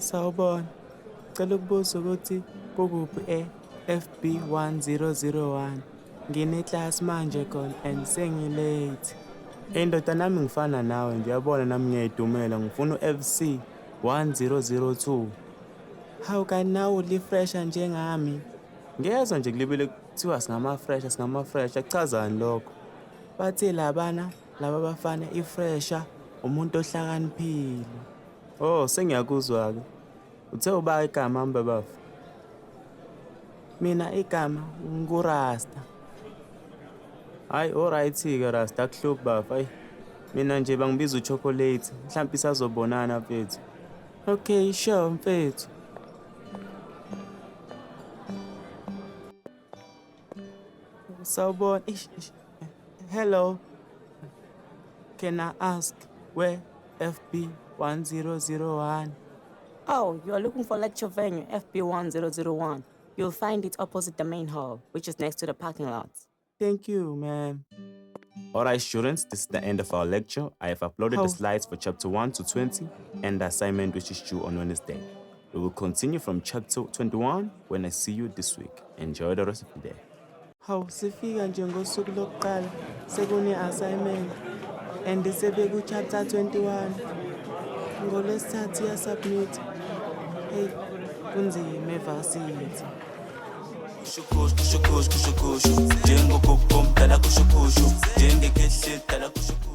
Sawubona, cela ukubuza ukuthi kukuphi e-FB 1001. Ngine-class manje khona and sengilate. Ndoda nami ngifana nawe nje, yabona nami ngiyayidumela ngifuna u-FC 1002. Hawu kanti nawe ulifresha njengami. Ngezwa nje kulibele kuthiwa singama-fresh, akuchazani lokho. Bathi laba bafana ifresha, umuntu ohlakaniphile. Oh, sengiyakuzwa-ke. Uthe uba igama mbebafu? Mina igama nguRasta. Hayi, alright-ke Rasta, akuhluphi bafu. Hayi, mina nje bangibiza uChocolate. Mhlampe isazobonana mfethu. Okay, sure mfethu. Sawubona. Hello. Can I ask where FB 1001? Oh, you are looking for lecture venue FB 1001. You'll find it opposite the main hall, which is next to the parking lot. Thank you, ma'am. Alright students, this is the end of our lecture. I have uploaded the slides for chapter 1 to 20 and the assignment which is due on Wednesday. We will continue from chapter 21 when I see you this week. Enjoy the rest of the day. Hawu sifika nje ngosuku lokuqala sekune-assignment and sebeku chapter 21. NgoLwesithathu submit. Hey, kunzima evarsity. Kushukushu, jengo kukum, dala kushukushu, jenge keshe, dala kushukushu.